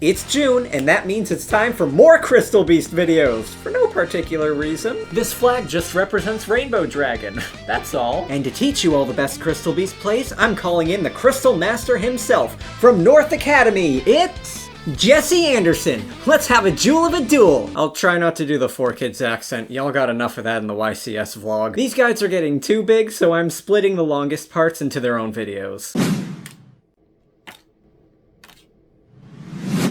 It's June, and that means it's time for more Crystal Beast videos, for no particular reason. This flag just represents Rainbow Dragon, that's all. And to teach you all the best Crystal Beast plays, I'm calling in the Crystal Master himself, from North Academy, it's Jesse Anderson. Let's have a jewel of a duel. I'll try not to do the 4Kids accent, y'all got enough of that in the YCS vlog. These guides are getting too big, so I'm splitting the longest parts into their own videos.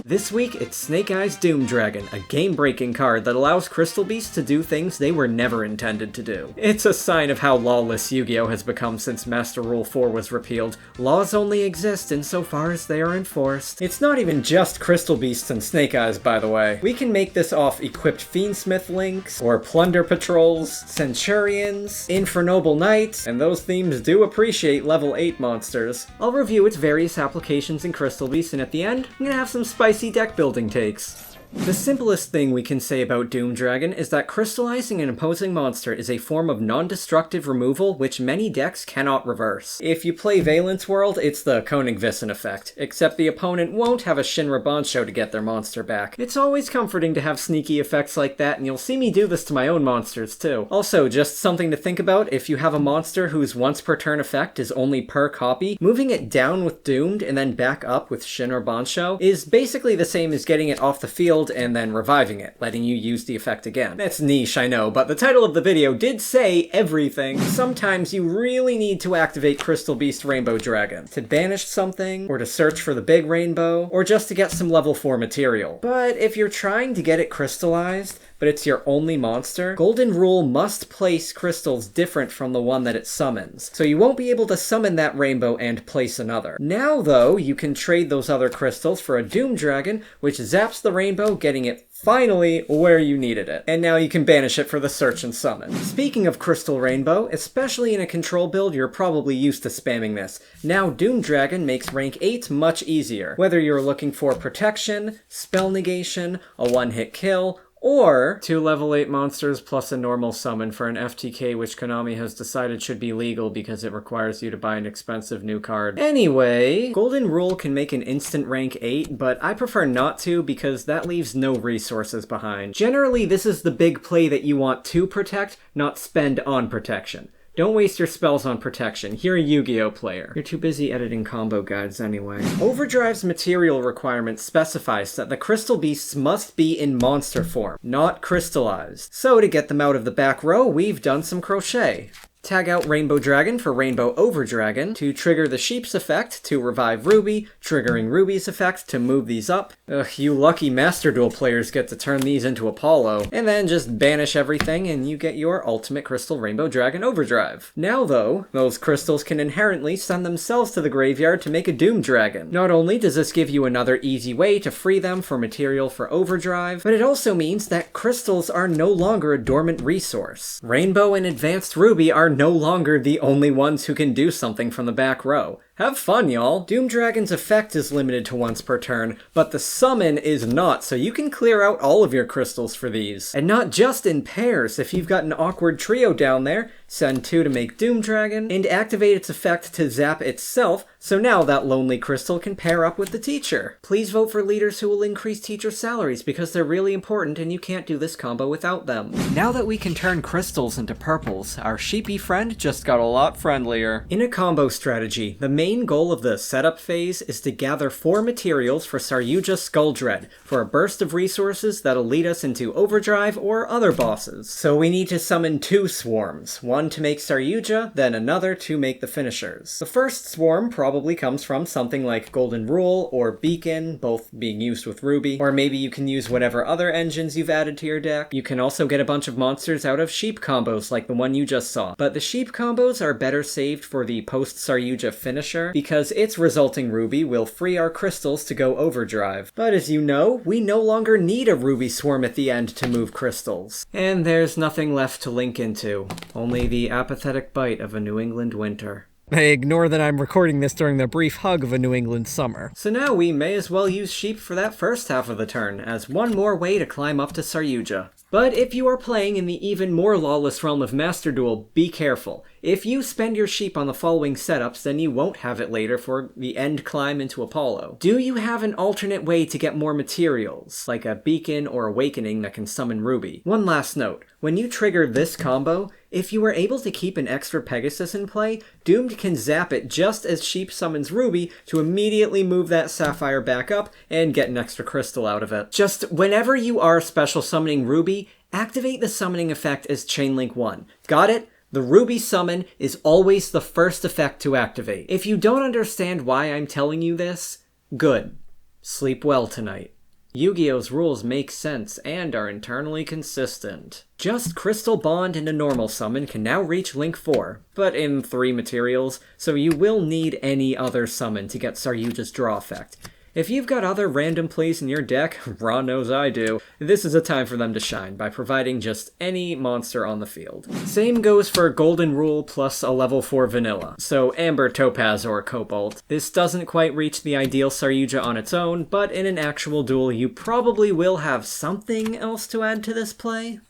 This week, it's Snake Eyes Doom Dragon, a game-breaking card that allows Crystal Beasts to do things they were never intended to do. It's a sign of how lawless Yu-Gi-Oh! Has become since Master Rule 4 was repealed. Laws only exist insofar as they are enforced. It's not even just Crystal Beasts and Snake Eyes, by the way. We can make this off equipped Fiendsmith Links, or Plunder Patrols, Centurions, Infernoble Knights, and those themes do appreciate level 8 monsters. I'll review its various applications in Crystal Beasts, and at the end, I'm gonna have some spicy deck building takes. The simplest thing we can say about Doom Dragon is that crystallizing an opposing monster is a form of non-destructive removal which many decks cannot reverse. If you play Valence World, it's the Koenig-Vissen effect, except the opponent won't have a Shinra Bancho to get their monster back. It's always comforting to have sneaky effects like that, and you'll see me do this to my own monsters too. Also, just something to think about, if you have a monster whose once per turn effect is only per copy, moving it down with Doomed and then back up with Shinra Bancho is basically the same as getting it off the field and then reviving it, letting you use the effect again. That's niche, I know, but the title of the video did say everything. Sometimes you really need to activate Crystal Beast Rainbow Dragon to banish something, or to search for the big rainbow, or just to get some level 4 material. But if you're trying to get it crystallized, but it's your only monster, Golden Rule must place crystals different from the one that it summons. So you won't be able to summon that rainbow and place another. Now though, you can trade those other crystals for a Doom Dragon, which zaps the rainbow, getting it finally where you needed it. And now you can banish it for the search and summon. Speaking of Crystal Rainbow, especially in a control build, you're probably used to spamming this. Now Doom Dragon makes rank 8 much easier. Whether you're looking for protection, spell negation, a one-hit kill, or 2 level 8 monsters plus a normal summon for an FTK which Konami has decided should be legal because it requires you to buy an expensive new card. Anyway, Golden Rule can make an instant rank 8, but I prefer not to because that leaves no resources behind. Generally, this is the big play that you want to protect, not spend on protection. Don't waste your spells on protection. You're a Yu-Gi-Oh! Player. You're too busy editing combo guides anyway. Overdrive's material requirement specifies that the Crystal Beasts must be in monster form, not crystallized. So to get them out of the back row, we've done some crochet. Tag out Rainbow Dragon for Rainbow Overdragon to trigger the Sheep's effect to revive Ruby, triggering Ruby's effect to move these up. Ugh, you lucky Master Duel players get to turn these into Apollo. And then just banish everything and you get your ultimate crystal Rainbow Dragon Overdrive. Now though, those crystals can inherently send themselves to the graveyard to make a Doom Dragon. Not only does this give you another easy way to free them for material for Overdrive, but it also means that crystals are no longer a dormant resource. Rainbow and Advanced Ruby are no longer the only ones who can do something from the back row. Have fun, y'all! Doom Dragon's effect is limited to once per turn, but the summon is not, so you can clear out all of your crystals for these. And not just in pairs. If you've got an awkward trio down there, send 2 to make Doom Dragon, and activate its effect to zap itself, so now that lonely crystal can pair up with the teacher. Please vote for leaders who will increase teacher salaries because they're really important and you can't do this combo without them. Now that we can turn crystals into purples, our sheepy friend just got a lot friendlier. In a combo strategy, the main goal of the setup phase is to gather 4 materials for Saryuja Skulldread for a burst of resources that'll lead us into Overdrive or other bosses. So we need to summon 2 swarms, one to make Saryuja, then another to make the finishers. The first swarm probably comes from something like Golden Rule or Beacon, both being used with Ruby, or maybe you can use whatever other engines you've added to your deck. You can also get a bunch of monsters out of sheep combos like the one you just saw, but the sheep combos are better saved for the post-Saryuja finisher because its resulting Ruby will free our crystals to go Overdrive. But as you know, we no longer need a Ruby swarm at the end to move crystals. And there's nothing left to link into, only the apathetic bite of a New England winter. Ignore that I'm recording this during the brief hug of a New England summer. So now we may as well use sheep for that first half of the turn, as one more way to climb up to Saryuja. But if you are playing in the even more lawless realm of Master Duel, be careful. If you spend your sheep on the following setups, then you won't have it later for the end climb into Apollo. Do you have an alternate way to get more materials, like a beacon or awakening that can summon Ruby? One last note, when you trigger this combo, if you are able to keep an extra Pegasus in play, Doomed can zap it just as Sheep summons Ruby to immediately move that Sapphire back up and get an extra crystal out of it. Just whenever you are special summoning Ruby, activate the summoning effect as Chainlink 1. Got it? The Ruby summon is always the first effect to activate. If you don't understand why I'm telling you this, good. Sleep well tonight. Yu-Gi-Oh's rules make sense and are internally consistent. Just Crystal Bond and a normal summon can now reach Link 4, but in 3 materials, so you will need any other summon to get Saryuja's draw effect. If you've got other random plays in your deck, Ra knows I do, this is a time for them to shine by providing just any monster on the field. Same goes for Golden Rule plus a level 4 vanilla, so Amber, Topaz, or Cobalt. This doesn't quite reach the ideal Saryuja on its own, but in an actual duel you probably will have something else to add to this play.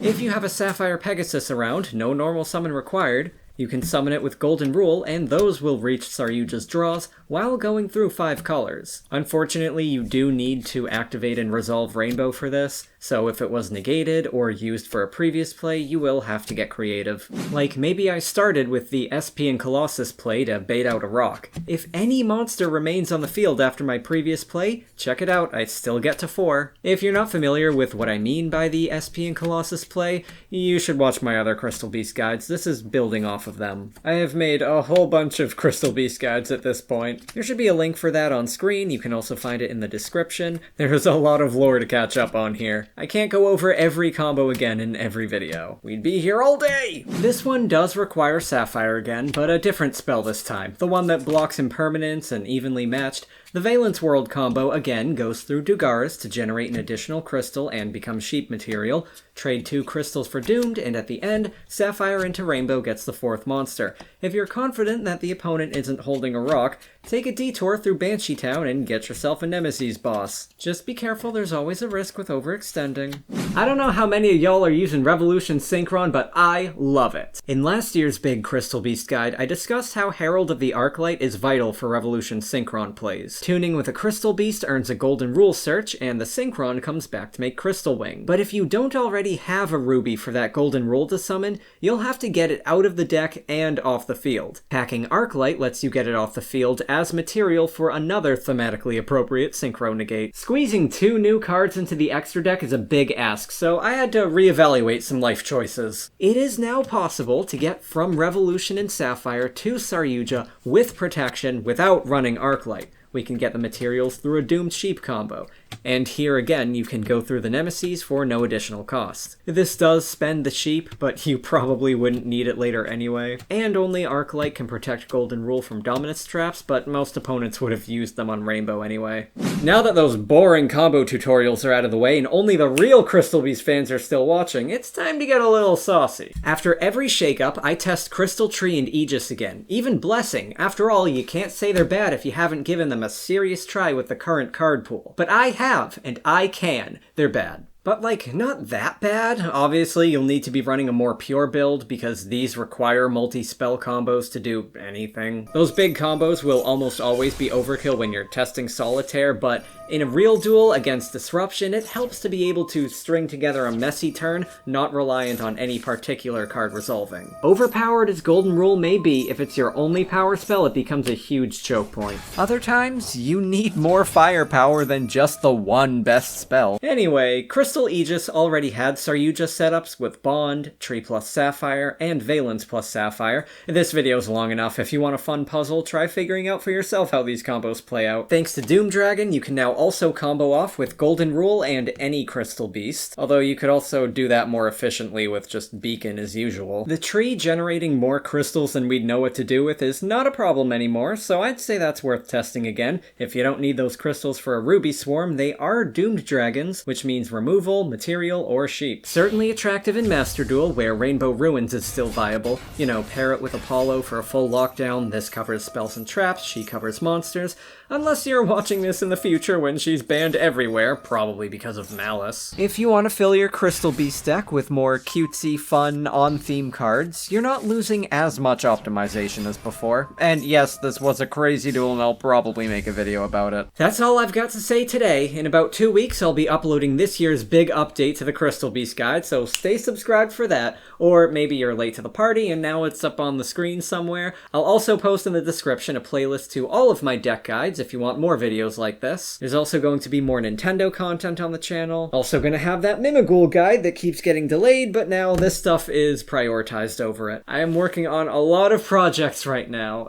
If you have a Sapphire Pegasus around, no normal summon required, you can summon it with Golden Rule, and those will reach Saryuja's draws while going through 5 colors. Unfortunately, you do need to activate and resolve Rainbow for this, so if it was negated or used for a previous play, you will have to get creative. Like, maybe I started with the SP and Colossus play to bait out a rock. If any monster remains on the field after my previous play, check it out, I still get to 4. If you're not familiar with what I mean by the SP and Colossus play, you should watch my other Crystal Beast guides. This is building off of them. I have made a whole bunch of Crystal Beast guides at this point. There should be a link for that on screen, you can also find it in the description. There's a lot of lore to catch up on here. I can't go over every combo again in every video. We'd be here all day! This one does require Sapphire again, but a different spell this time. The one that blocks impermanence and evenly matched. The Valence World combo again goes through Dugaris to generate an additional crystal and become sheep material, trade 2 crystals for Doomed, and at the end, Sapphire into Rainbow gets the 4th monster. If you're confident that the opponent isn't holding a rock, take a detour through Banshee Town and get yourself a Nemesis boss. Just be careful, there's always a risk with overextending. I don't know how many of y'all are using Revolution Synchron, but I love it. In last year's big Crystal Beast guide, I discussed how Herald of the Arclight is vital for Revolution Synchron plays. Tuning with a Crystal Beast earns a Golden Rule search, and the Synchron comes back to make Crystal Wing. But if you don't already have a Ruby for that Golden Rule to summon, you'll have to get it out of the deck and off the field. Packing Arclight lets you get it off the field as material for another thematically appropriate Synchro Negate. Squeezing 2 new cards into the extra deck is a big ask, so I had to reevaluate some life choices. It is now possible to get from Revolution and Sapphire to Saryuja with protection without running Arclight. We can get the materials through a Doomed Sheep combo. And here again, you can go through the Nemesis for no additional cost. This does spend the sheep, but you probably wouldn't need it later anyway. And only Arclight can protect Golden Rule from Dominance traps, but most opponents would have used them on Rainbow anyway. Now that those boring combo tutorials are out of the way and only the real Crystal Beast fans are still watching, it's time to get a little saucy. After every shakeup, I test Crystal Tree and Aegis again. Even Blessing. After all, you can't say they're bad if you haven't given them a serious try with the current card pool. But I have, and I can. They're bad. But like, not that bad. Obviously, you'll need to be running a more pure build because these require multi-spell combos to do anything. Those big combos will almost always be overkill when you're testing Solitaire, but in a real duel against Disruption, it helps to be able to string together a messy turn, not reliant on any particular card resolving. Overpowered as Golden Rule may be, if it's your only power spell, it becomes a huge choke point. Other times, you need more firepower than just the one best spell. Anyway, Crystal Aegis already had Saryuja setups with Bond, Tree plus Sapphire, and Valence plus Sapphire. This video's long enough. If you want a fun puzzle, try figuring out for yourself how these combos play out. Thanks to Doom Dragon, you can now also combo off with Golden Rule and any Crystal Beast, although you could also do that more efficiently with just Beacon as usual. The tree generating more crystals than we'd know what to do with is not a problem anymore, so I'd say that's worth testing again. If you don't need those crystals for a Ruby Swarm, they are doomed dragons, which means removal, material, or sheep. Certainly attractive in Master Duel, where Rainbow Ruins is still viable. You know, pair it with Apollo for a full lockdown, this covers spells and traps, she covers monsters, unless you're watching this in the future when she's banned everywhere, probably because of Malice. If you want to fill your Crystal Beast deck with more cutesy, fun, on-theme cards, you're not losing as much optimization as before. And yes, this was a crazy duel and I'll probably make a video about it. That's all I've got to say today. In about 2 weeks, I'll be uploading this year's big update to the Crystal Beast guide, so stay subscribed for that. Or maybe you're late to the party and now it's up on the screen somewhere. I'll also post in the description a playlist to all of my deck guides if you want more videos like this. There's also going to be more Nintendo content on the channel. Also gonna have that Mimighoul guide that keeps getting delayed, but now this stuff is prioritized over it. I am working on a lot of projects right now.